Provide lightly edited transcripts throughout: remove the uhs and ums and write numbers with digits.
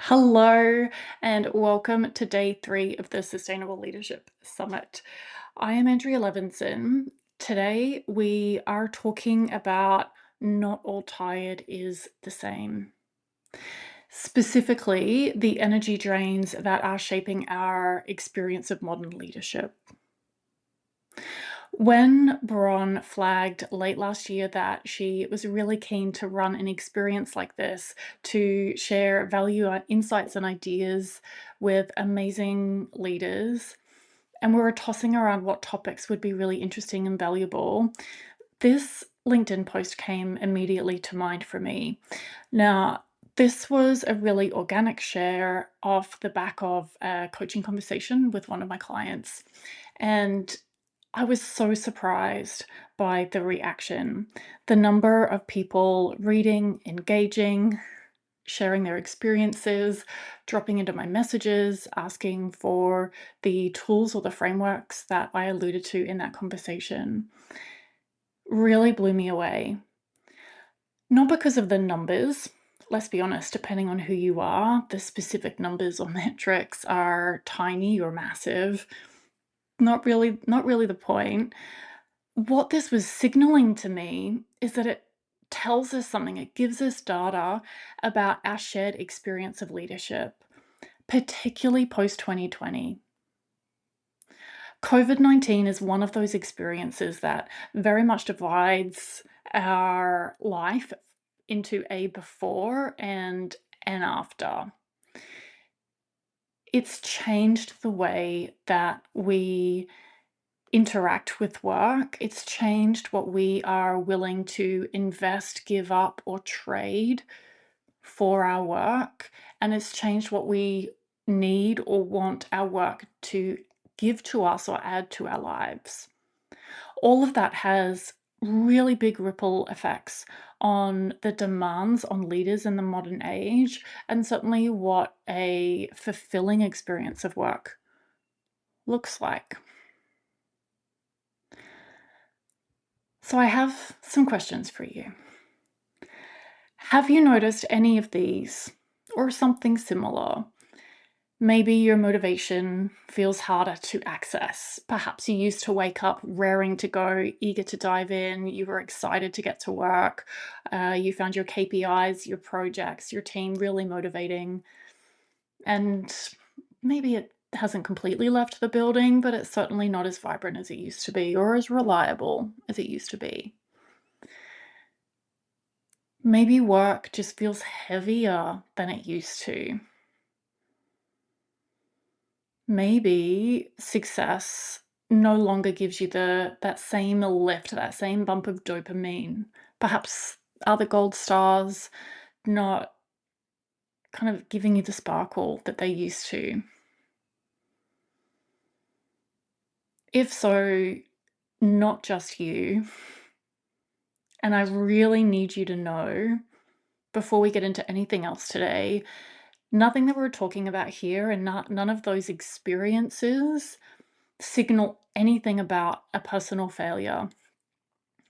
Hello, and welcome to day 3 of the Sustainable Leadership Summit. I am Andrea Levinson. Today, we are talking about not all tired is the same. Specifically, the energy drains that are shaping our experience of modern leadership. When Bron flagged late last year that she was really keen to run an experience like this to share value, insights, and ideas with amazing leaders, and we were tossing around what topics would be really interesting and valuable, this LinkedIn post came immediately to mind for me. Now, this was a really organic share off the back of a coaching conversation with one of my clients. And I was so surprised by the reaction. The number of people reading, engaging, sharing their experiences, dropping into my messages, asking for the tools or the frameworks that I alluded to in that conversation really blew me away. Not because of the numbers. Let's be honest, depending on who you are, the specific numbers or metrics are tiny or massive. Not really the point. What this was signaling to me is that it tells us something, it gives us data about our shared experience of leadership, particularly post 2020. COVID-19 is one of those experiences that very much divides our life into a before and an after. It's changed the way that we interact with work. It's changed what we are willing to invest, give up, or trade for our work. And it's changed what we need or want our work to give to us or add to our lives. All of that has really big ripple effects on the demands on leaders in the modern age, and certainly what a fulfilling experience of work looks like. So I have some questions for you. Have you noticed any of these or something similar? Maybe your motivation feels harder to access. Perhaps you used to wake up raring to go, eager to dive in. You were excited to get to work. You found your KPIs, your projects, your team really motivating. And maybe it hasn't completely left the building, but it's certainly not as vibrant as it used to be or as reliable as it used to be. Maybe work just feels heavier than it used to. Maybe success no longer gives you that same lift, that same bump of dopamine. Perhaps are the gold stars not kind of giving you the sparkle that they used to? If so, not just you. And I really need you to know, before we get into anything else today, nothing that we're talking about here and none of those experiences signal anything about a personal failure.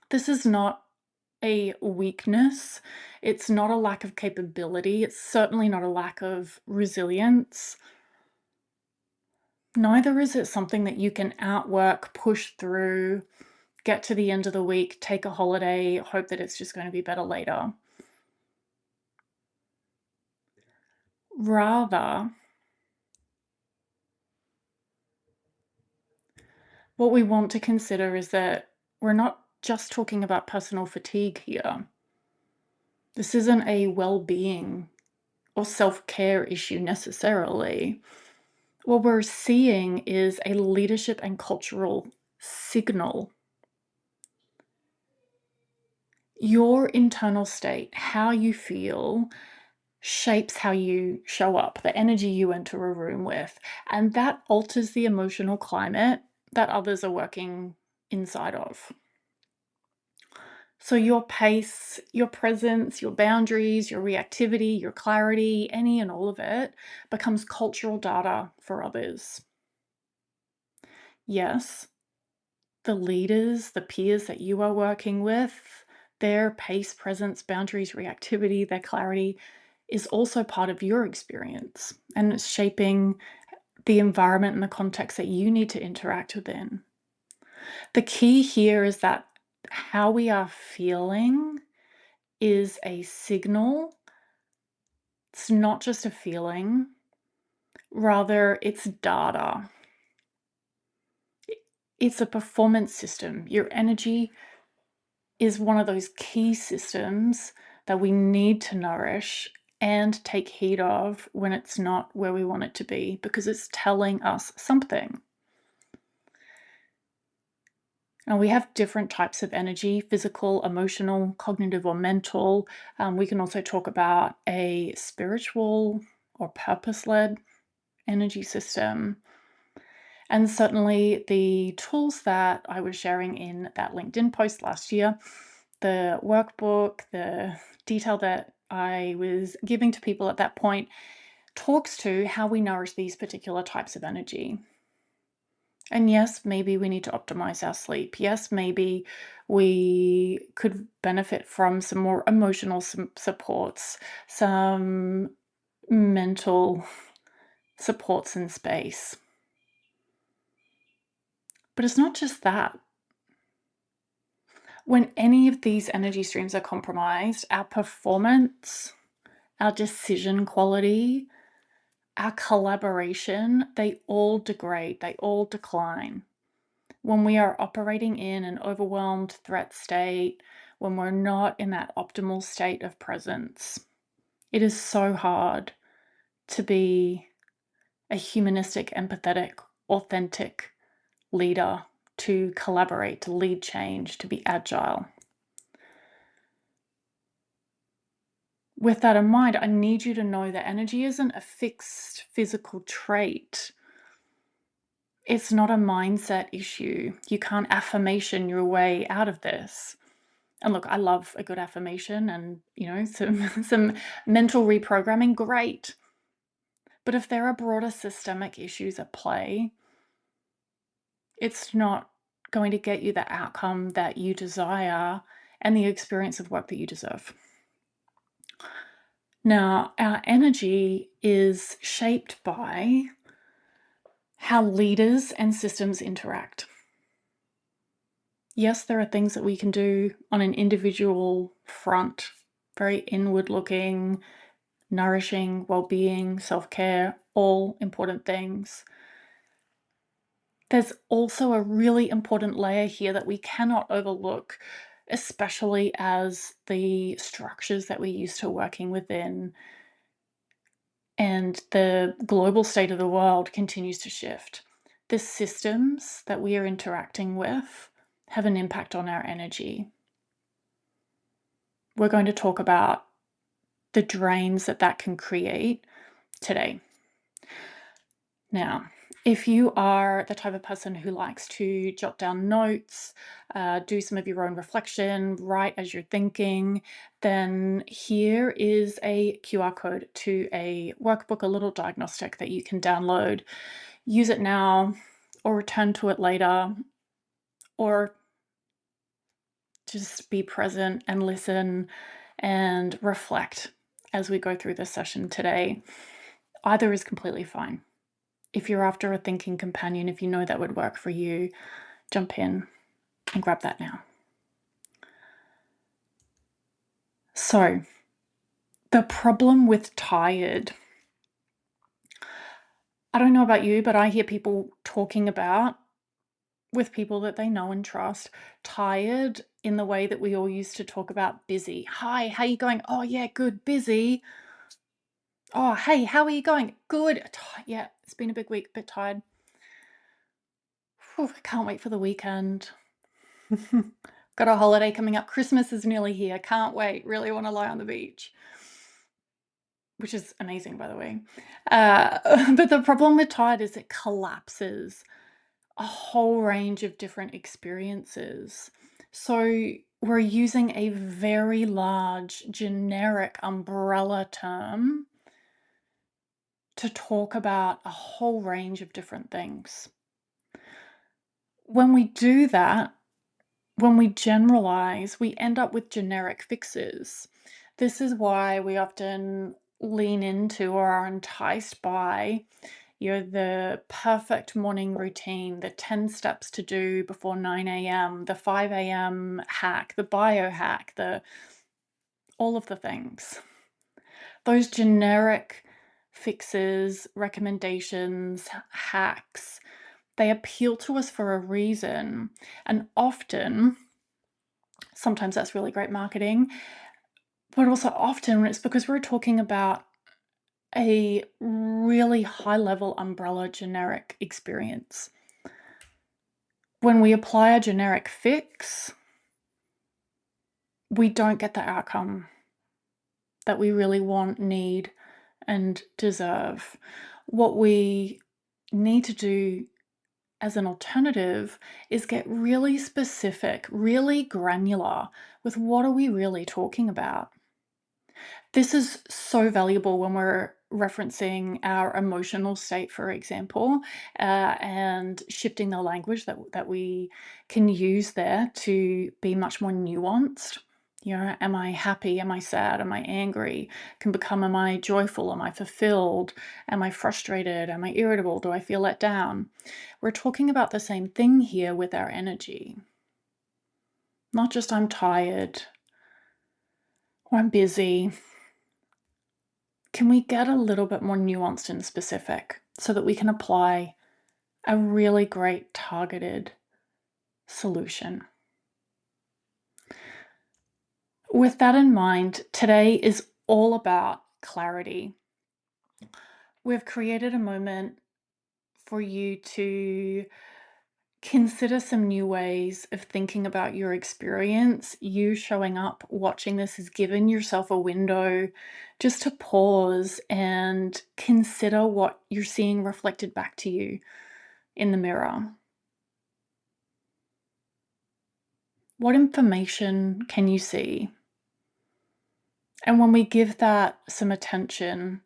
This is not a weakness. It's not a lack of capability. It's certainly not a lack of resilience. Neither is it something that you can outwork, push through, get to the end of the week, take a holiday, hope that it's just going to be better later. Rather, what we want to consider is that we're not just talking about personal fatigue here. This isn't a well-being or self-care issue necessarily. What we're seeing is a leadership and cultural signal. Your internal state, how you feel, shapes how you show up, the energy you enter a room with, and that alters the emotional climate that others are working inside of. So your pace, your presence, your boundaries, your reactivity, your clarity, any and all of it becomes cultural data for others. Yes, the leaders, the peers that you are working with, their pace, presence, boundaries, reactivity, their clarity is also part of your experience, and it's shaping the environment and the context that you need to interact within. The key here is that how we are feeling is a signal. It's not just a feeling, rather, it's data. It's a performance system. Your energy is one of those key systems that we need to nourish and take heed of when it's not where we want it to be, because it's telling us something. Now, we have different types of energy: physical, emotional, cognitive, or mental. We can also talk about a spiritual or purpose-led energy system. And certainly the tools that I was sharing in that LinkedIn post last year, the workbook, the detail that I was giving to people at that point, talks to how we nourish these particular types of energy. And yes, maybe we need to optimize our sleep. Yes, maybe we could benefit from some more emotional supports, some mental supports in space. But it's not just that. When any of these energy streams are compromised, our performance, our decision quality, our collaboration, they all degrade, they all decline. When we are operating in an overwhelmed threat state, when we're not in that optimal state of presence, it is so hard to be a humanistic, empathetic, authentic leader, to collaborate, to lead change, to be agile. With that in mind, I need you to know that energy isn't a fixed physical trait. It's not a mindset issue. You can't affirmation your way out of this. And look, I love a good affirmation and, some mental reprogramming, great. But if there are broader systemic issues at play, it's not going to get you the outcome that you desire and the experience of work that you deserve. Now, our energy is shaped by how leaders and systems interact. Yes, there are things that we can do on an individual front, very inward looking, nourishing, well-being, self-care, all important things. There's also a really important layer here that we cannot overlook, especially as the structures that we're used to working within and the global state of the world continues to shift. The systems that we are interacting with have an impact on our energy. We're going to talk about the drains that can create today. Now, if you are the type of person who likes to jot down notes, do some of your own reflection, write as you're thinking, then here is a QR code to a workbook, a little diagnostic that you can download. Use it now or return to it later, or just be present and listen and reflect as we go through this session today. Either is completely fine. If you're after a thinking companion, if you know that would work for you, jump in and grab that now. So, the problem with tired. I don't know about you, but I hear people talking about, with people that they know and trust, tired in the way that we all used to talk about busy. Hi, how you going? Oh yeah, good. Busy. Oh, hey, how are you going? Good. Yeah, it's been a big week, a bit tired. Whew, can't wait for the weekend. Got a holiday coming up. Christmas is nearly here. Can't wait. Really want to lie on the beach. Which is amazing, by the way. But the problem with tired is it collapses a whole range of different experiences. So we're using a very large generic umbrella term to talk about a whole range of different things. When we do that, when we generalize, we end up with generic fixes. This is why we often lean into or are enticed by, the perfect morning routine, the 10 steps to do before 9 a.m., the 5 a.m. hack, the biohack, all of the things. Those generic fixes, recommendations, hacks, they appeal to us for a reason. And often, sometimes that's really great marketing, but also often it's because we're talking about a really high level umbrella generic experience. When we apply a generic fix, we don't get the outcome that we really want, need, and deserve. What we need to do as an alternative is get really specific, really granular with what are we really talking about. This is so valuable when we're referencing our emotional state, for example, and shifting the language that we can use there to be much more nuanced. Am I happy? Am I sad? Am I angry? Can become, am I joyful? Am I fulfilled? Am I frustrated? Am I irritable? Do I feel let down? We're talking about the same thing here with our energy. Not just I'm tired or I'm busy. Can we get a little bit more nuanced and specific so that we can apply a really great targeted solution? With that in mind, today is all about clarity. We've created a moment for you to consider some new ways of thinking about your experience. You showing up, watching this has given yourself a window just to pause and consider what you're seeing reflected back to you in the mirror. What information can you see? And when we give that some attention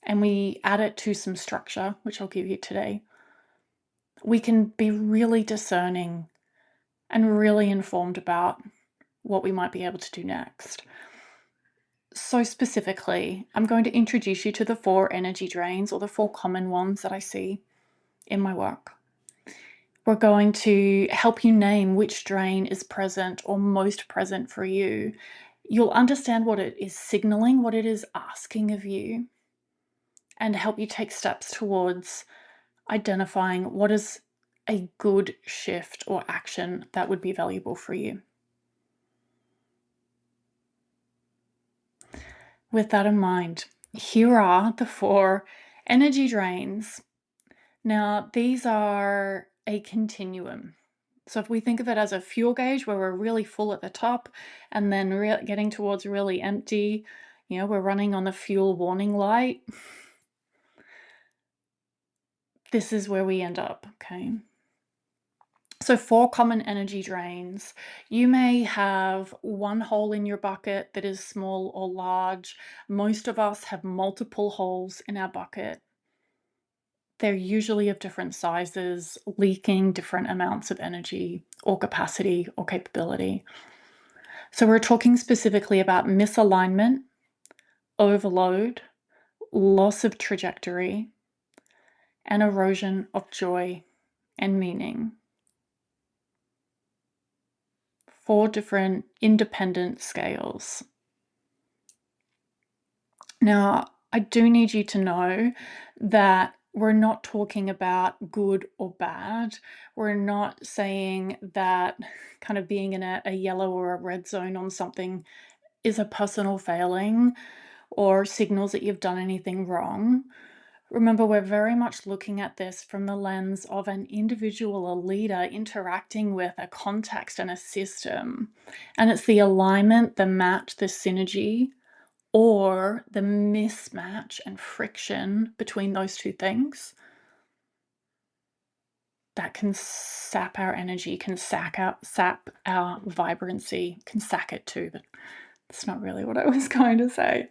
and we add it to some structure, which I'll give you today, we can be really discerning and really informed about what we might be able to do next. So specifically, I'm going to introduce you to the 4 energy drains, or the 4 common ones that I see in my work. We're going to help you name which drain is present or most present for you. You'll understand what it is signaling, what it is asking of you, and help you take steps towards identifying what is a good shift or action that would be valuable for you. With that in mind, here are the 4 energy drains. Now, these are a continuum. So if we think of it as a fuel gauge where we're really full at the top and then getting towards really empty, we're running on the fuel warning light. This is where we end up, okay? So 4 common energy drains. You may have one hole in your bucket that is small or large. Most of us have multiple holes in our bucket. They're usually of different sizes, leaking different amounts of energy or capacity or capability. So we're talking specifically about misalignment, overload, loss of trajectory, and erosion of joy and meaning. 4 different independent scales. Now, I do need you to know that we're not talking about good or bad. We're not saying that kind of being in a yellow or a red zone on something is a personal failing or signals that you've done anything wrong. Remember, we're very much looking at this from the lens of an individual, a leader interacting with a context and a system. And it's the alignment, the match, the synergy, or the mismatch and friction between those 2 things that can sap our energy, can sap our vibrancy, can sack it too, but that's not really what I was going to say.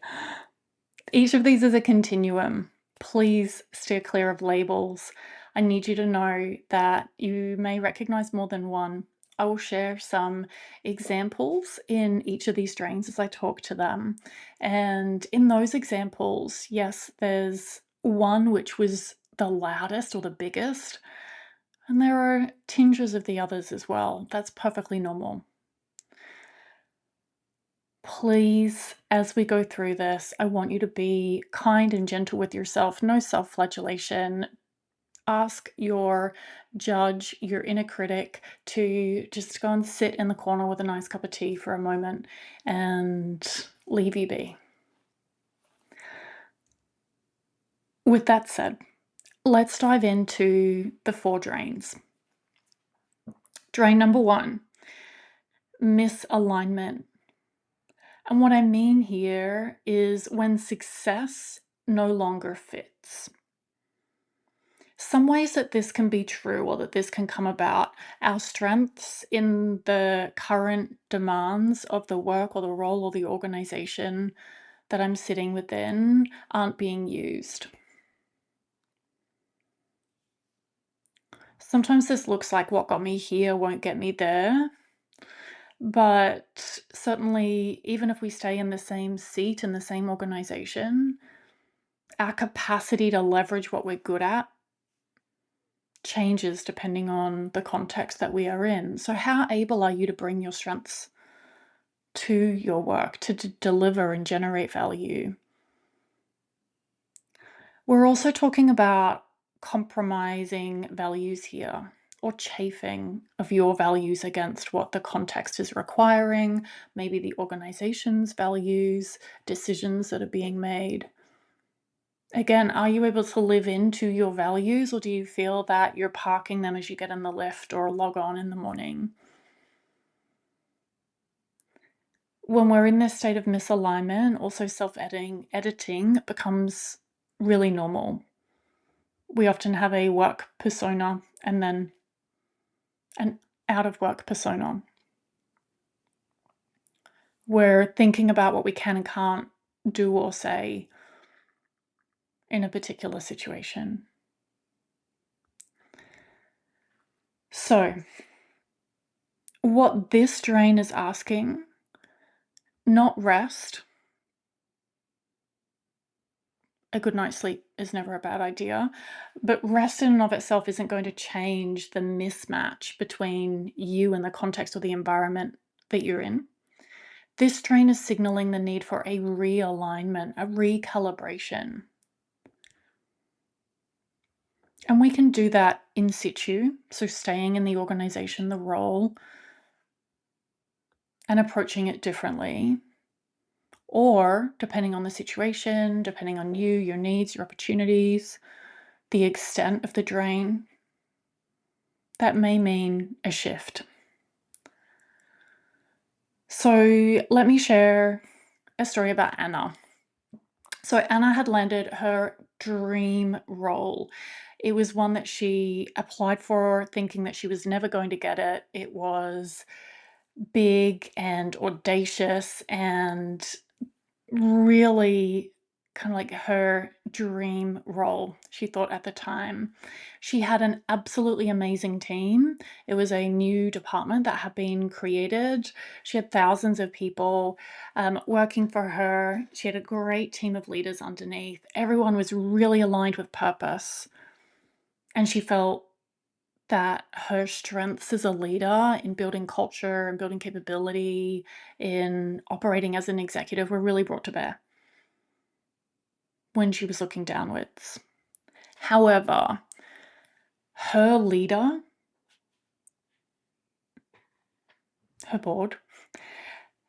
Each of these is a continuum. Please steer clear of labels. I need you to know that you may recognize more than one. I will share some examples in each of these strains as I talk to them. And in those examples, yes, there's one which was the loudest or the biggest, and there are tinges of the others as well. That's perfectly normal. Please, as we go through this, I want you to be kind and gentle with yourself, no self-flagellation. Ask your judge, your inner critic, to just go and sit in the corner with a nice cup of tea for a moment and leave you be. With that said, let's dive into the 4 drains. Drain number 1, misalignment. And what I mean here is when success no longer fits. Some ways that this can be true or that this can come about, our strengths in the current demands of the work or the role or the organization that I'm sitting within aren't being used. Sometimes this looks like what got me here won't get me there. But certainly, even if we stay in the same seat in the same organization, our capacity to leverage what we're good at changes depending on the context that we are in. So, how able are you to bring your strengths to your work to deliver and generate value? We're also talking about compromising values here or chafing of your values against what the context is requiring, maybe the organization's values, decisions that are being made. Again, are you able to live into your values, or do you feel that you're parking them as you get in the lift or log on in the morning? When we're in this state of misalignment, also editing becomes really normal. We often have a work persona and then an out of work persona. We're thinking about what we can and can't do or say in a particular situation. So, what this drain is asking, not rest. A good night's sleep is never a bad idea, but rest in and of itself isn't going to change the mismatch between you and the context or the environment that you're in. This drain is signaling the need for a realignment, a recalibration. And we can do that in situ, so staying in the organization, the role, and approaching it differently. Or, depending on the situation, depending on you, your needs, your opportunities, the extent of the drain, that may mean a shift. So, let me share a story about Anna. So, Anna had landed her dream role. It was one that she applied for thinking that she was never going to get it. It was big and audacious and really kind of like her dream role, she thought at the time. She had an absolutely amazing team. It was a new department that had been created. She had thousands of people working for her. She had a great team of leaders underneath. Everyone was really aligned with purpose. And she felt that her strengths as a leader in building culture and building capability, in operating as an executive, were really brought to bear when she was looking downwards. However, her leader, her board,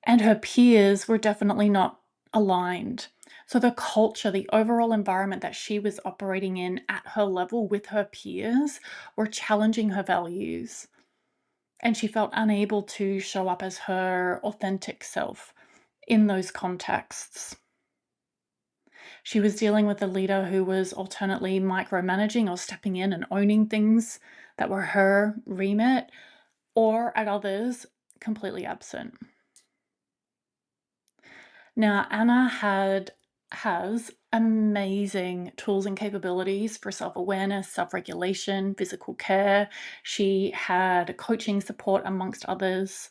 and her peers were definitely not aligned. So the culture, the overall environment that she was operating in at her level with her peers were challenging her values. And she felt unable to show up as her authentic self in those contexts. She was dealing with a leader who was alternately micromanaging or stepping in and owning things that were her remit, or at others, completely absent. Now, Anna had has amazing tools and capabilities for self-awareness, self-regulation, physical care. She had coaching support amongst others,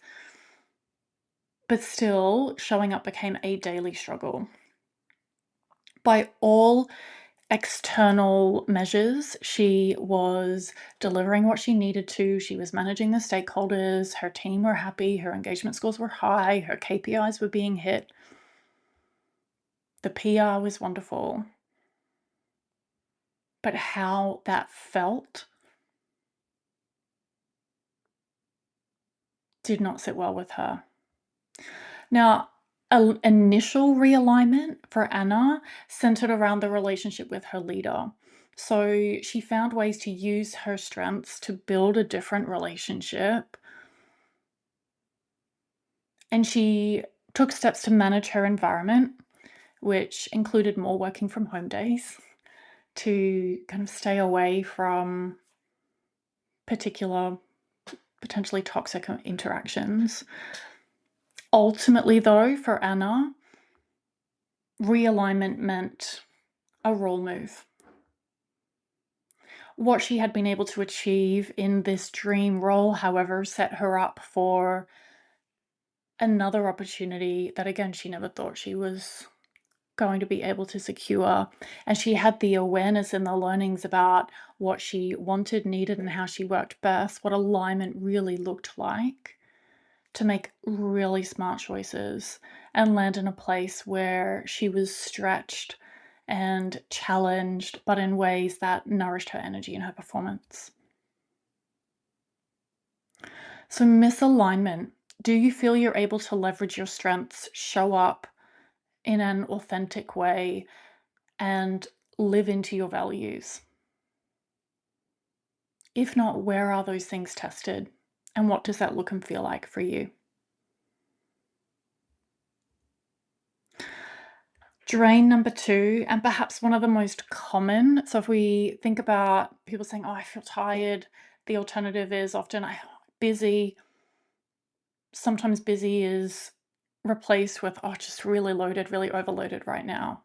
but still showing up became a daily struggle. By all external measures, she was delivering what she needed to. She was managing the stakeholders. Her team were happy. Her engagement scores were high. Her KPIs were being hit. The PR was wonderful. But how that felt did not sit well with her. Now, an initial realignment for Anna centered around the relationship with her leader. So she found ways to use her strengths to build a different relationship. And she took steps to manage her environment, which included more working from home days to kind of stay away from particular, potentially toxic interactions. Ultimately, though, for Anna, realignment meant a role move. What she had been able to achieve in this dream role, however, set her up for another opportunity that, again, she never thought she was going to be able to secure. And she had the awareness and the learnings about what she wanted, needed, and how she worked best, what alignment really looked like, to make really smart choices and land in a place where she was stretched and challenged, but in ways that nourished her energy and her performance. So, misalignment. Do you feel you're able to leverage your strengths, show up in an authentic way, and live into your values? If not, where are those things tested? And what does that look and feel like for you? Drain number 2, and perhaps one of the most common. So if we think about people saying, "Oh, I feel tired," the alternative is often busy. Sometimes busy is replaced with, "Oh, just really loaded, really overloaded right now."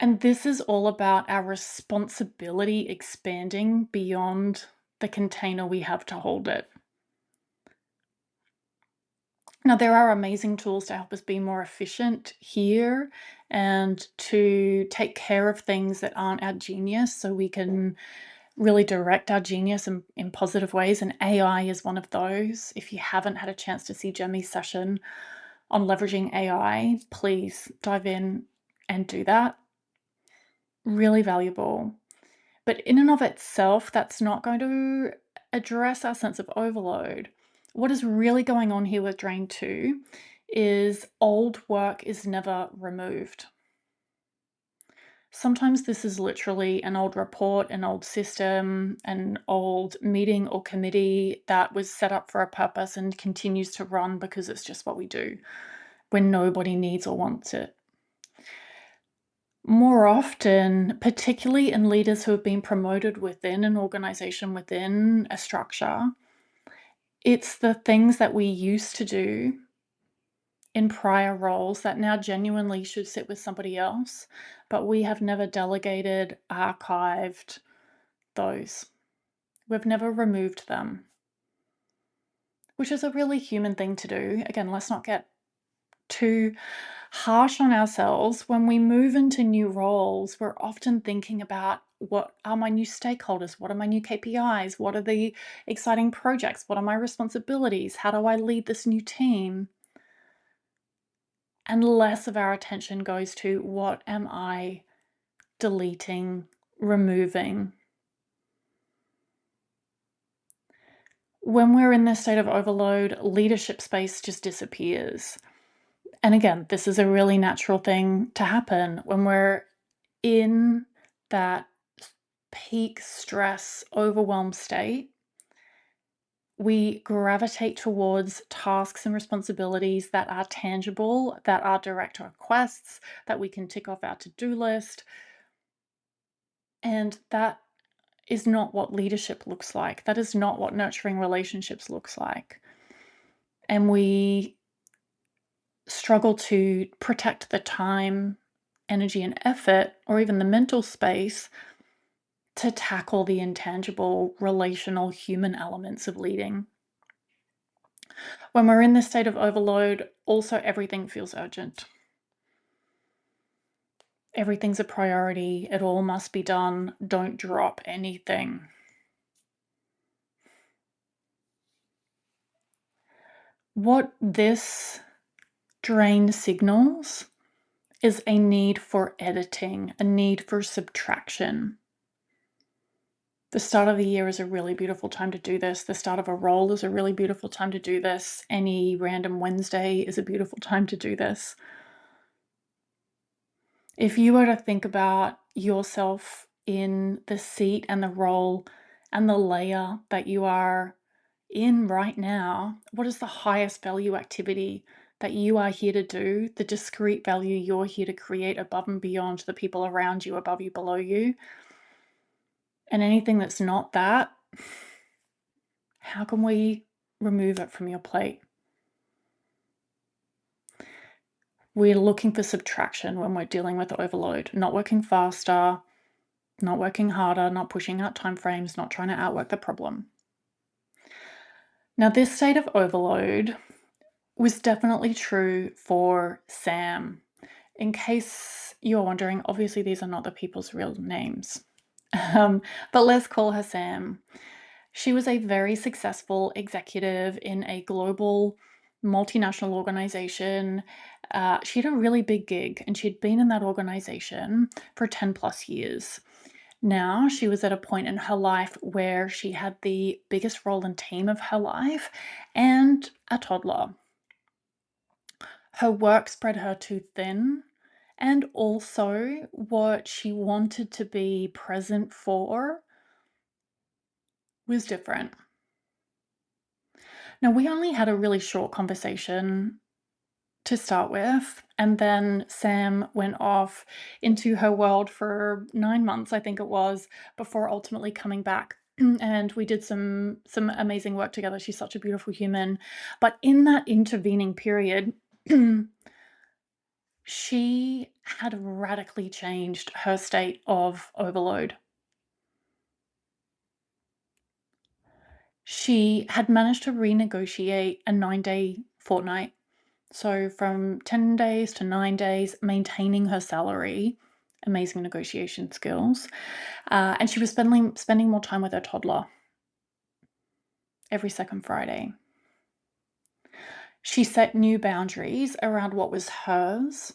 And this is all about our responsibility expanding beyond the container we have to hold it. Now, there are amazing tools to help us be more efficient here and to take care of things that aren't our genius so we can really direct our genius in positive ways. And AI is one of those. If you haven't had a chance to see Jemmy's session on leveraging AI, please dive in and do that. Really valuable. But in and of itself, that's not going to address our sense of overload. What is really going on here with Drain 2 is old work is never removed. Sometimes this is literally an old report, an old system, an old meeting or committee that was set up for a purpose and continues to run because it's just what we do when nobody needs or wants it. More often, particularly in leaders who have been promoted within an organization, within a structure, it's the things that we used to do in prior roles that now genuinely should sit with somebody else, but we have never delegated, archived those. We've never removed them, which is a really human thing to do. Again, let's not get too harsh on ourselves. When we move into new roles, we're often thinking about, what are my new stakeholders? What are my new KPIs? What are the exciting projects? What are my responsibilities? How do I lead this new team? And less of our attention goes to, what am I deleting, removing? When we're in this state of overload, leadership space just disappears. And again, this is a really natural thing to happen when we're in that peak stress, overwhelmed state. We gravitate towards tasks and responsibilities that are tangible, that are direct requests, that we can tick off our to-do list. And that is not what leadership looks like. That is not what nurturing relationships looks like. And we struggle to protect the time energy and effort, or even the mental space to tackle the intangible, relational, human elements of leading. When we're in this state of overload, also everything feels urgent. Everything's a priority. It all must be done. Don't drop anything. What this drain signals is a need for editing, a need for subtraction. The start of the year is a really beautiful time to do this. The start of a role is a really beautiful time to do this. Any random Wednesday is a beautiful time to do this. If you were to think about yourself in the seat and the role and the layer that you are in right now, what is the highest value activity that you are here to do, the discrete value you're here to create above and beyond the people around you, above you, below you? And anything that's not that, how can we remove it from your plate? We're looking for subtraction when we're dealing with overload, not working faster, not working harder, not pushing out timeframes, not trying to outwork the problem. Now, this state of overload was definitely true for Sam. In case you're wondering, obviously these are not the people's real names, but let's call her Sam. She was a very successful executive in a global multinational organization. She had a really big gig, and she'd been in that organization for 10 plus years. Now she was at a point in her life where she had the biggest role and team of her life and a toddler. Her work spread her too thin, and also what she wanted to be present for was different. Now, we only had a really short conversation to start with, and then Sam went off into her world for 9 months, I think it was, before ultimately coming back. And we did some amazing work together. She's such a beautiful human. But in that intervening period, she had radically changed her state of overload. She had managed to renegotiate a 9-day fortnight. So from 10 days to 9 days, maintaining her salary, amazing negotiation skills. And she was spending more time with her toddler every second Friday. She set new boundaries around what was hers,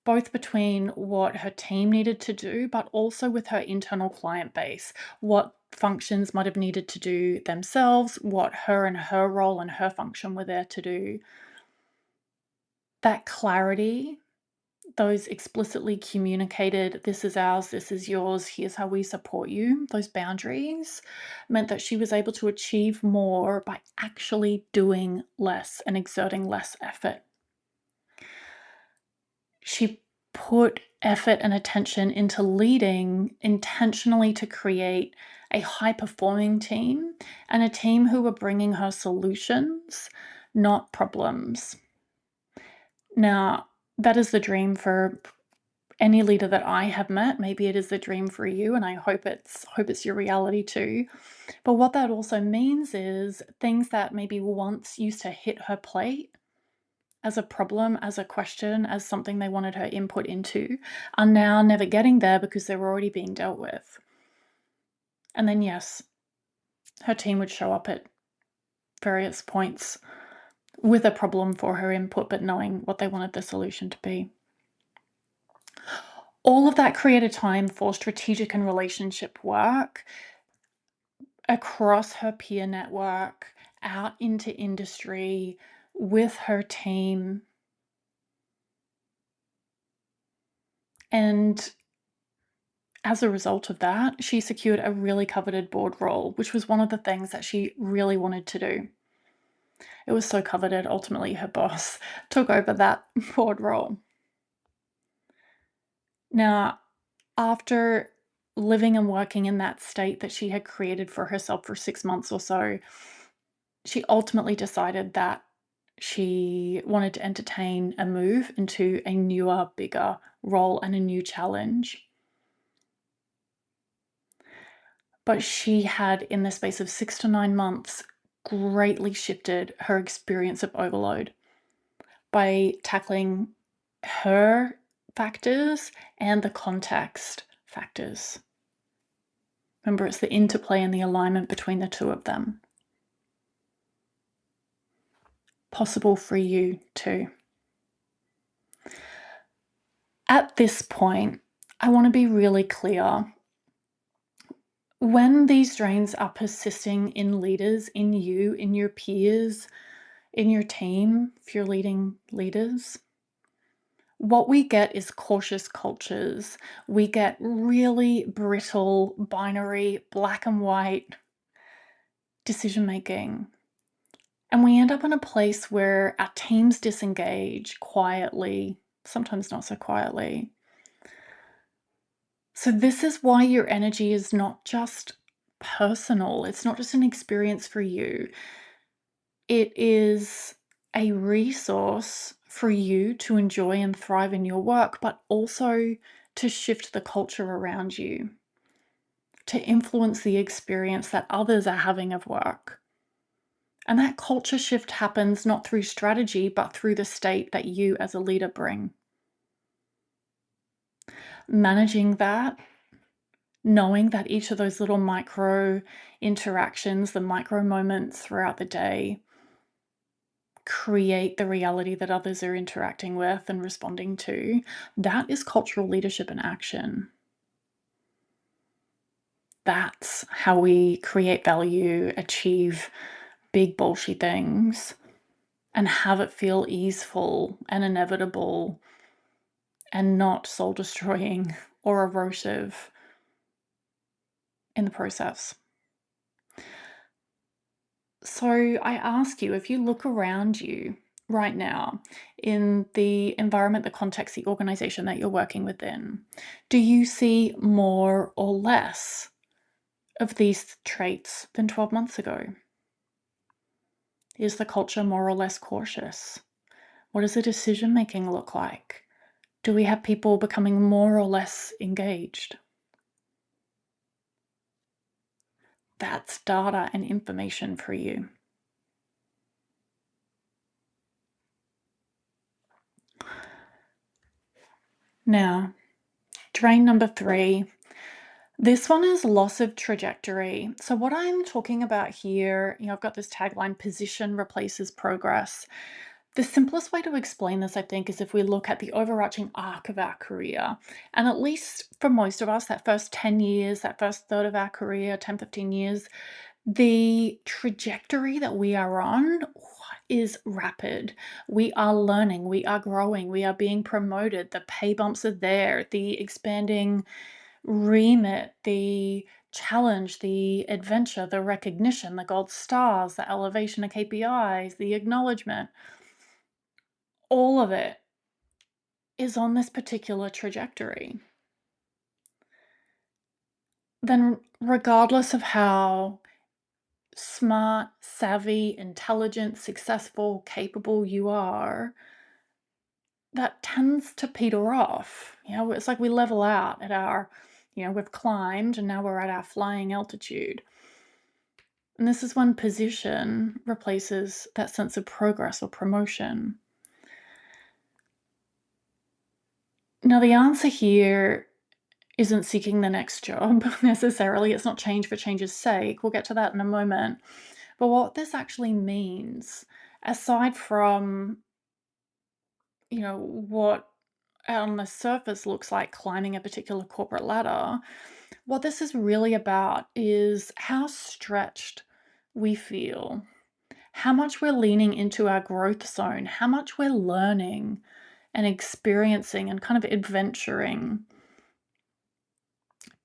both between what her team needed to do, but also with her internal client base, what functions might have needed to do themselves, what her and her role and her function were there to do. That clarity, those explicitly communicated, this is ours, this is yours, here's how we support you, those boundaries meant that she was able to achieve more by actually doing less and exerting less effort. She put effort and attention into leading intentionally to create a high-performing team and a team who were bringing her solutions, not problems. Now, that is the dream for any leader that I have met. Maybe it is the dream for you, and I hope it's your reality too. But what that also means is things that maybe once used to hit her plate as a problem, as a question, as something they wanted her input into, are now never getting there because they're already being dealt with. And then, yes, her team would show up at various points with a problem for her input, but knowing what they wanted the solution to be. All of that created time for strategic and relationship work across her peer network, out into industry, with her team. And as a result of that, she secured a really coveted board role, which was one of the things that she really wanted to do. It was so coveted, ultimately her boss took over that board role. Now, after living and working in that state that she had created for herself for 6 months or so, she ultimately decided that she wanted to entertain a move into a newer, bigger role and a new challenge. But she had, in the space of 6 to 9 months, greatly shifted her experience of overload by tackling her factors and the context factors. Remember, it's the interplay and the alignment between the two of them. Possible for you too. At this point, I want to be really clear. When these drains are persisting in leaders, in you, in your peers, in your team, if you're leading leaders, what we get is cautious cultures. We get really brittle, binary, black and white decision making. And we end up in a place where our teams disengage quietly, sometimes not so quietly. So, this is why your energy is not just personal, it's not just an experience for you. It is a resource for you to enjoy and thrive in your work, but also to shift the culture around you, to influence the experience that others are having of work. And that culture shift happens not through strategy, but through the state that you as a leader bring. Managing that, knowing that each of those little micro interactions, the micro moments throughout the day, create the reality that others are interacting with and responding to, that is cultural leadership in action. That's how we create value, achieve big bullshit things, and have it feel easeful and inevitable and not soul destroying or erosive in the process. So I ask you, if you look around you right now in the environment, the context, the organization that you're working within, do you see more or less of these traits than 12 months ago? Is the culture more or less cautious? What does the decision making look like? Do we have people becoming more or less engaged? That's data and information for you. Now, drain number 3. This one is loss of trajectory. So what I'm talking about here, I've got this tagline, position replaces progress. The simplest way to explain this, I think, is if we look at the overarching arc of our career. And at least for most of us, that first 10 years, that first third of our career, 10, 15 years, the trajectory that we are on is rapid. We are learning, we are growing, we are being promoted, the pay bumps are there, the expanding remit, the challenge, the adventure, the recognition, the gold stars, the elevation, the KPIs, the acknowledgement, all of it is on this particular trajectory. Then, regardless of how smart, savvy, intelligent, successful, capable you are, that tends to peter off. It's like we level out at our, we've climbed and now we're at our flying altitude. And this is when position replaces that sense of progress or promotion. Now, the answer here isn't seeking the next job necessarily. It's not change for change's sake. We'll get to that in a moment. But what this actually means, aside from, what on the surface looks like climbing a particular corporate ladder, what this is really about is how stretched we feel, how much we're leaning into our growth zone, how much we're learning and experiencing and kind of adventuring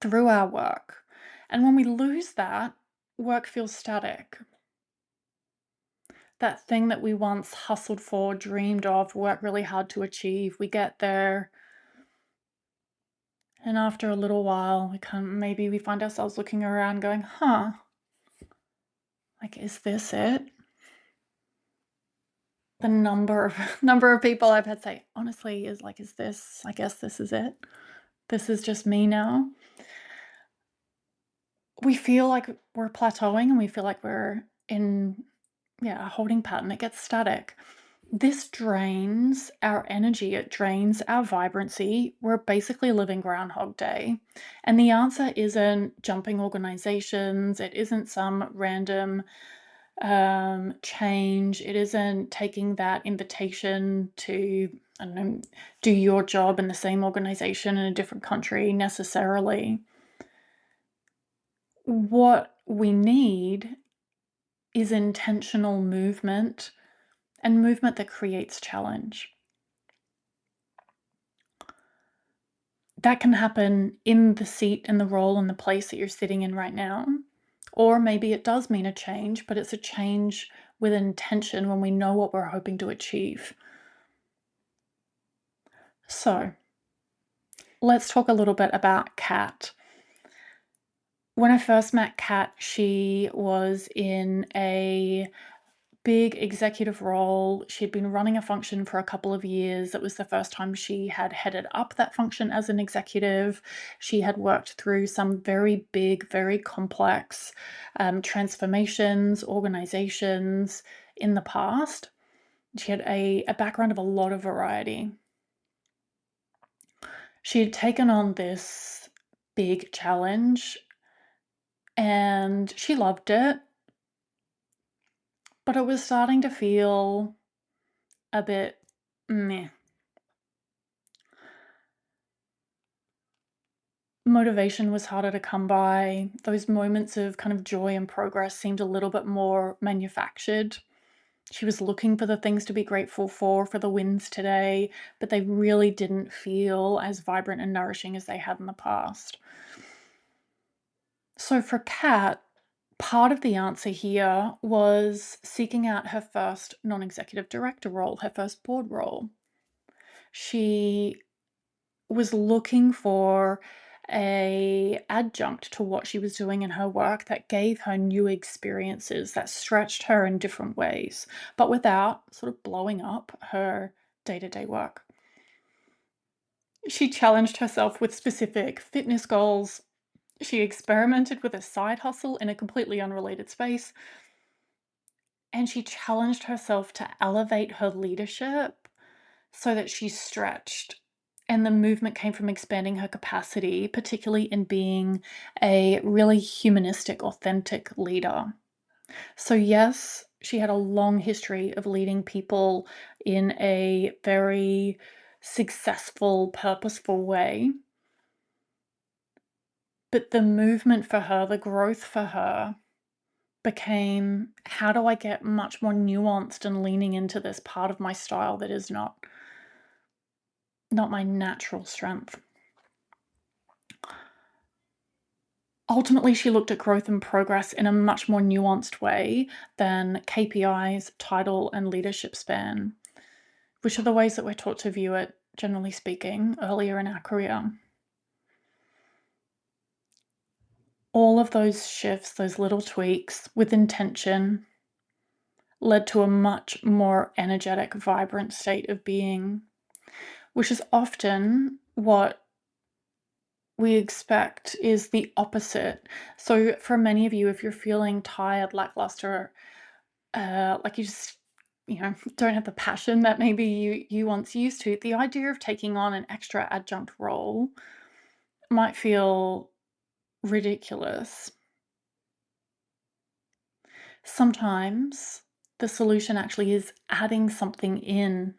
through our work. And when we lose that, work feels static. That thing that we once hustled for, dreamed of, worked really hard to achieve, we get there. And after a little while, maybe we find ourselves looking around going, like, is this it? The number of people I've had say, honestly, is like, "Is this I guess this is it. This is just me now." We feel like we're plateauing and we feel like we're in, yeah, a holding pattern. It gets static. This drains our energy, it drains our vibrancy. We're basically living Groundhog Day. And the answer isn't jumping organizations, it isn't some random change, it isn't taking that invitation to, I don't know, do your job in the same organization in a different country necessarily. What we need is intentional movement and movement that creates challenge. That can happen in the seat and the role and the place that you're sitting in right now. Or maybe it does mean a change, but it's a change with intention when we know what we're hoping to achieve. So, let's talk a little bit about Kat. When I first met Kat, she was in a big executive role. She'd been running a function for a couple of years. It was the first time she had headed up that function as an executive. She had worked through some very big, very complex transformations, organizations in the past. She had a background of a lot of variety. She had taken on this big challenge and she loved it, but it was starting to feel a bit meh. Motivation was harder to come by. Those moments of kind of joy and progress seemed a little bit more manufactured. She was looking for the things to be grateful for the wins today, but they really didn't feel as vibrant and nourishing as they had in the past. So for Kat, part of the answer here was seeking out her first non-executive director role, her first board role. She was looking for a adjunct to what she was doing in her work that gave her new experiences, that stretched her in different ways, but without sort of blowing up her day-to-day work. She challenged herself with specific fitness goals. She experimented with a side hustle in a completely unrelated space. And she challenged herself to elevate her leadership so that she stretched. And the movement came from expanding her capacity, particularly in being a really humanistic, authentic leader. So, yes, she had a long history of leading people in a very successful, purposeful way. But the movement for her, the growth for her, became, how do I get much more nuanced and leaning into this part of my style that is not my natural strength? Ultimately, she looked at growth and progress in a much more nuanced way than KPIs, title, and leadership span, which are the ways that we're taught to view it, generally speaking, earlier in our career. All of those shifts, those little tweaks with intention, led to a much more energetic, vibrant state of being, which is often what we expect is the opposite. So for many of you, if you're feeling tired, lackluster, like you just, don't have the passion that maybe you once used to, the idea of taking on an extra adjunct role might feel ridiculous. Sometimes the solution actually is adding something in.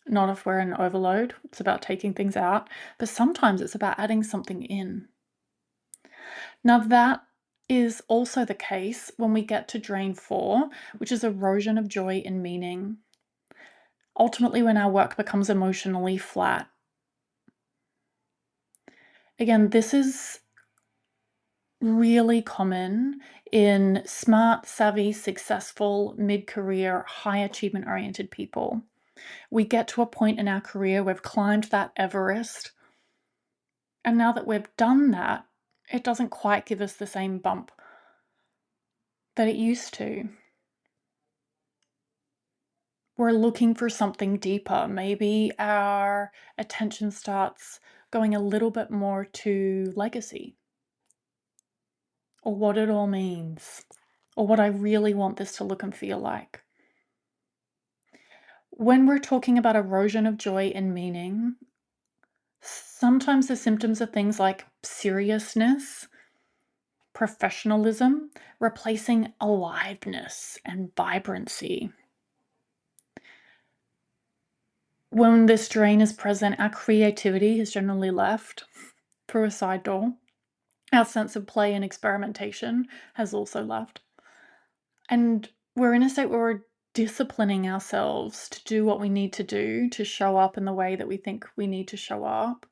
Not if we're in overload, it's about taking things out, but sometimes it's about adding something in. Now, that is also the case when we get to drain 4, which is erosion of joy and meaning. Ultimately, when our work becomes emotionally flat. Again, this is really common in smart, savvy, successful, mid-career, high achievement oriented people. We get to a point in our career, we've climbed that Everest, and now that we've done that, it doesn't quite give us the same bump that it used to. we're looking for something deeper. Maybe our attention starts going a little bit more to legacy, or what it all means, or what I really want this to look and feel like. When we're talking about erosion of joy and meaning, sometimes the symptoms are things like seriousness, professionalism, replacing aliveness and vibrancy. When this drain is present, our creativity is generally left through a side door. Our sense of play and experimentation has also left. And we're in a state where we're disciplining ourselves to do what we need to do to show up in the way that we think we need to show up,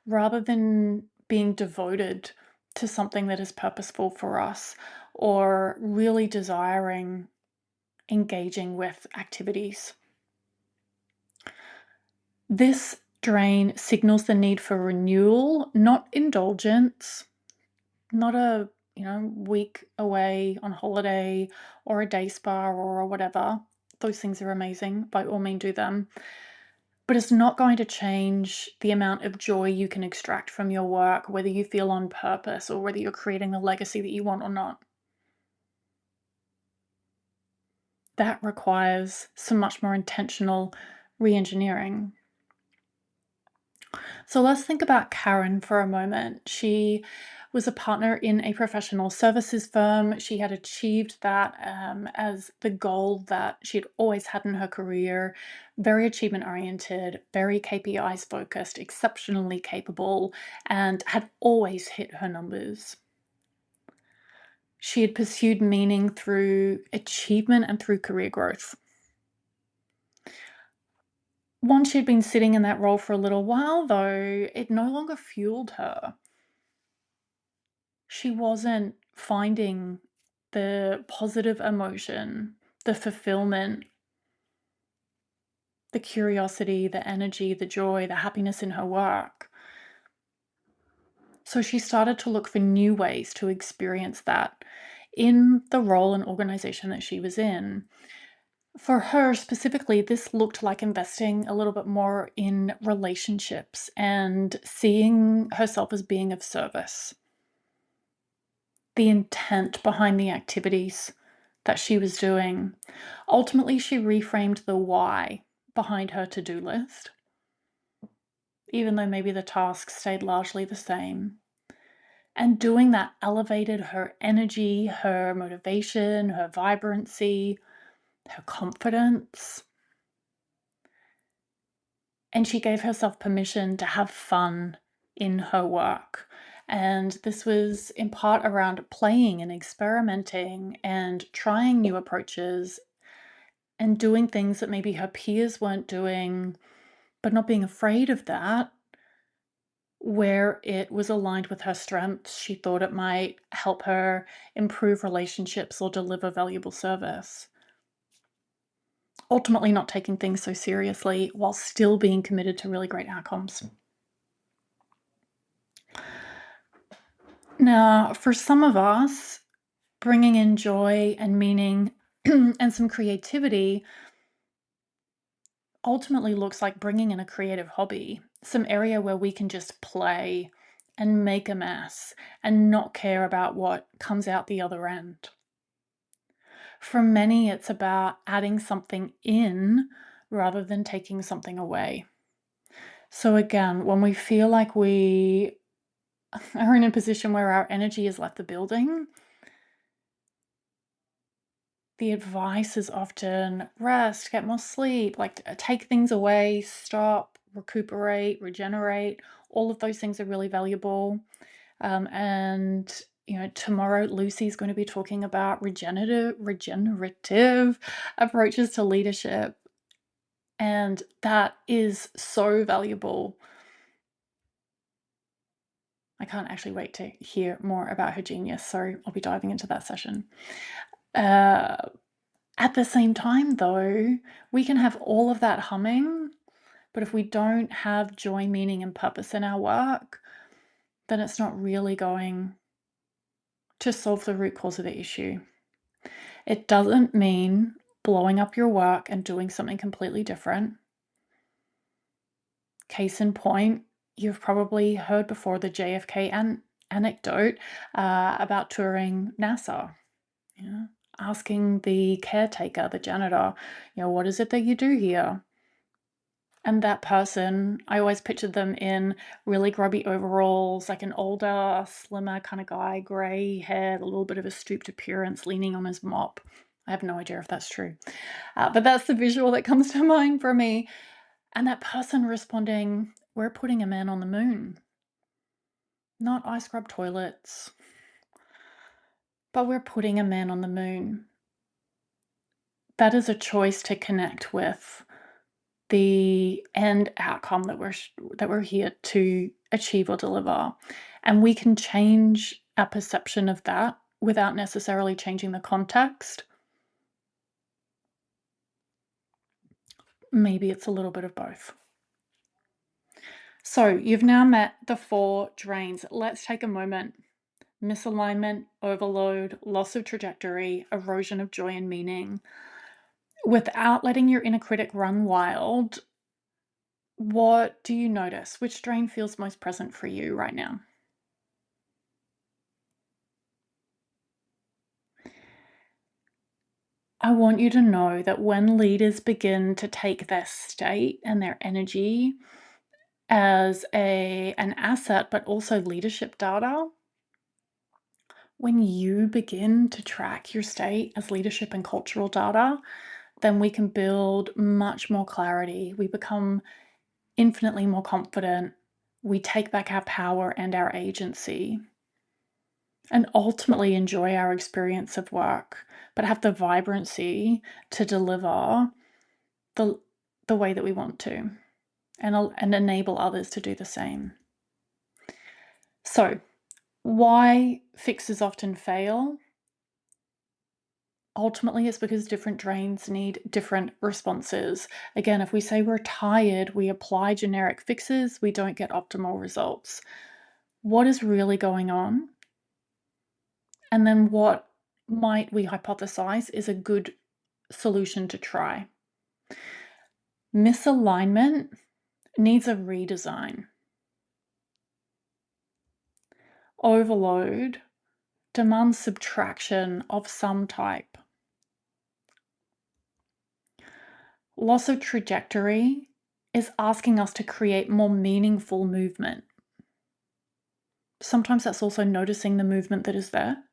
rather than being devoted to something that is purposeful for us or really desiring engaging with activities. This drain signals the need for renewal, not indulgence, not a week away on holiday or a day spa or whatever. Those things are amazing. By all means, do them. But it's not going to change the amount of joy you can extract from your work, whether you feel on purpose or whether you're creating the legacy that you want or not. That requires some much more intentional re-engineering. So let's think about Karen for a moment. She was a partner in a professional services firm. She had achieved that as the goal that she'd always had in her career. Very achievement oriented, very KPIs focused, exceptionally capable, and had always hit her numbers. She had pursued meaning through achievement and through career growth. Once she'd been sitting in that role for a little while, though, it no longer fueled her. She wasn't finding the positive emotion, the fulfillment, the curiosity, the energy, the joy, the happiness in her work. So she started to look for new ways to experience that in the role and organization that she was in. For her specifically, this looked like investing a little bit more in relationships and seeing herself as being of service. The intent behind the activities that she was doing. Ultimately, she reframed the why behind her to-do list, even though maybe the tasks stayed largely the same. And doing that elevated her energy, her motivation, her vibrancy, her confidence. And she gave herself permission to have fun in her work. And this was in part around playing and experimenting and trying new approaches and doing things that maybe her peers weren't doing, but not being afraid of that, where it was aligned with her strengths. She thought it might help her improve relationships or deliver valuable service. Ultimately, not taking things so seriously while still being committed to really great outcomes. Now, for some of us, bringing in joy and meaning and some creativity ultimately looks like bringing in a creative hobby, some area where we can just play and make a mess and not care about what comes out the other end. For many, it's about adding something in rather than taking something away. So again, when we feel like we are in a position where our energy has left the building, the advice is often rest, get more sleep, like take things away, stop, recuperate, regenerate. All of those things are really valuable. And tomorrow Lucy's going to be talking about regenerative approaches to leadership. And that is so valuable. I can't actually wait to hear more about her genius, so I'll be diving into that session. At the same time, though, we can have all of that humming, but if we don't have joy, meaning, and purpose in our work, then it's not really going to solve the root cause of the issue. It doesn't mean blowing up your work and doing something completely different. Case in point, you've probably heard before the JFK anecdote about touring NASA. You know, asking the caretaker, the janitor, what is it that you do here? And that person, I always pictured them in really grubby overalls, like an older, slimmer kind of guy, gray hair, a little bit of a stooped appearance, leaning on his mop. I have no idea if that's true. But that's the visual that comes to mind for me. And that person responding, "We're putting a man on the moon. Not ice scrub toilets, but we're putting a man on the moon." That is a choice to connect with the end outcome that we're here to achieve or deliver. And we can change our perception of that without necessarily changing the context. Maybe it's a little bit of both. So you've now met the 4 drains. Let's take a moment. Misalignment, overload, loss of trajectory, erosion of joy and meaning. Without letting your inner critic run wild, what do you notice? Which drain feels most present for you right now? I want you to know that when leaders begin to take their state and their energy as an asset, but also leadership data, when you begin to track your state as leadership and cultural data, then we can build much more clarity. We become infinitely more confident. We take back our power and our agency, and ultimately enjoy our experience of work, but have the vibrancy to deliver the way that we want to, and enable others to do the same. So, why fixes often fail? Ultimately, it's because different drains need different responses. Again, if we say we're tired, we apply generic fixes, we don't get optimal results. What is really going on? And then what might we hypothesize is a good solution to try? Misalignment needs a redesign. Overload demands subtraction of some type. Loss of trajectory is asking us to create more meaningful movement. Sometimes that's also noticing the movement that is there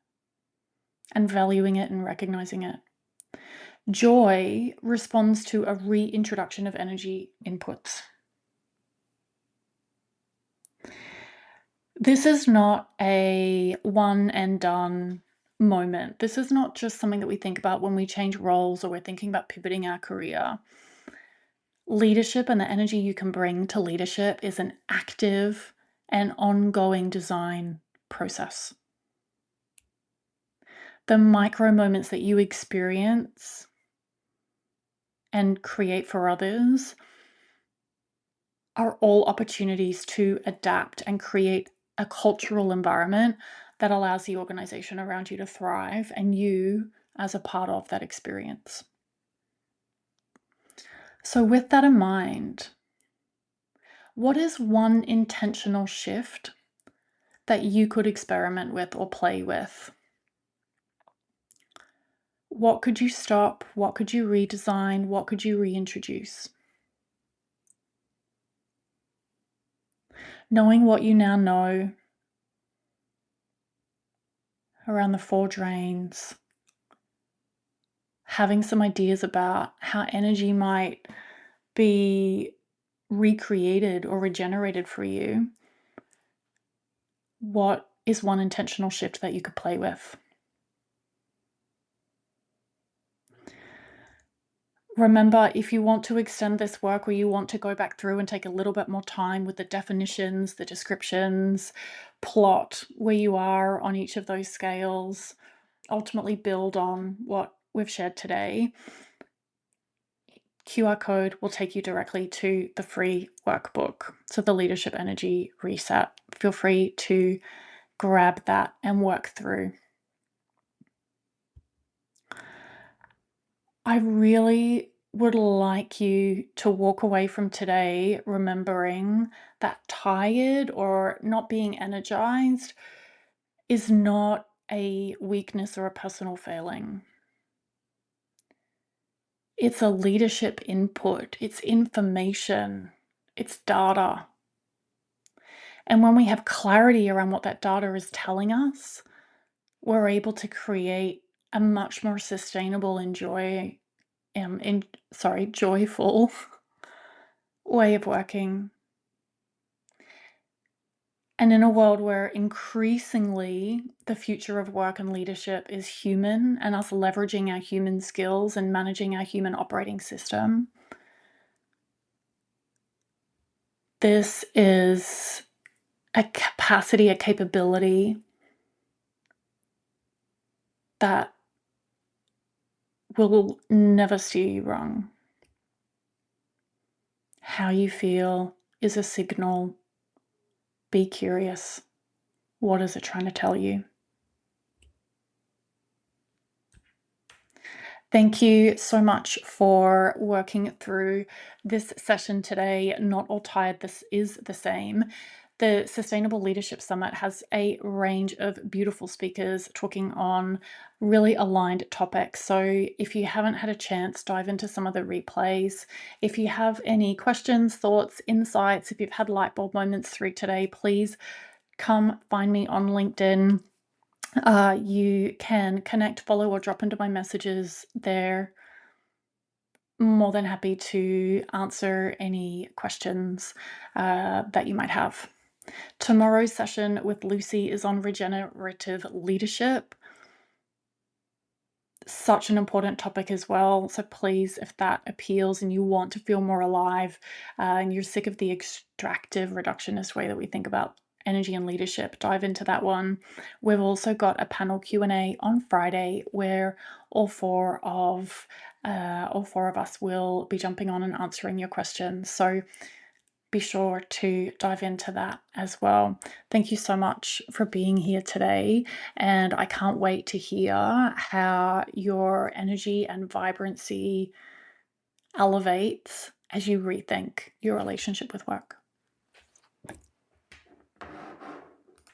and valuing it and recognizing it. Joy responds to a reintroduction of energy inputs. This is not a one and done moment. This is not just something that we think about when we change roles or we're thinking about pivoting our career. Leadership and the energy you can bring to leadership is an active and ongoing design process. The micro moments that you experience and create for others are all opportunities to adapt and create a cultural environment that allows the organization around you to thrive and you as a part of that experience. So, with that in mind, what is one intentional shift that you could experiment with or play with? What could you stop? What could you redesign? What could you reintroduce? Knowing what you now know around the 4 drains, having some ideas about how energy might be recreated or regenerated for you, what is one intentional shift that you could play with? Remember, if you want to extend this work or you want to go back through and take a little bit more time with the definitions, the descriptions, plot where you are on each of those scales, ultimately build on what we've shared today, QR code will take you directly to the free workbook. So the Leadership Energy Reset. Feel free to grab that and work through. I really would like you to walk away from today remembering that tired or not being energized is not a weakness or a personal failing. It's a leadership input, it's information, it's data. And when we have clarity around what that data is telling us, we're able to create a much more sustainable and joyful way of working. And in a world where increasingly the future of work and leadership is human and us leveraging our human skills and managing our human operating system, this is a capacity, a capability that will never steer you wrong. How you feel is a signal. Be curious. What is it trying to tell you? Thank you so much for working through this session today. Not all tired, this is the same. The Sustainable Leadership Summit has a range of beautiful speakers talking on really aligned topics. So if you haven't had a chance, dive into some of the replays. If you have any questions, thoughts, insights, if you've had light bulb moments through today, please come find me on LinkedIn. You can connect, follow, or drop into my messages there. More than happy to answer any questions that you might have. Tomorrow's session with Lucy is on regenerative leadership. Such an important topic as well. So please, if that appeals and you want to feel more alive and you're sick of the extractive reductionist way that we think about energy and leadership, dive into that one. We've also got a panel Q&A on Friday where all four of us will be jumping on and answering your questions. So be sure to dive into that as well. Thank you so much for being here today, and I can't wait to hear how your energy and vibrancy elevates as you rethink your relationship with work.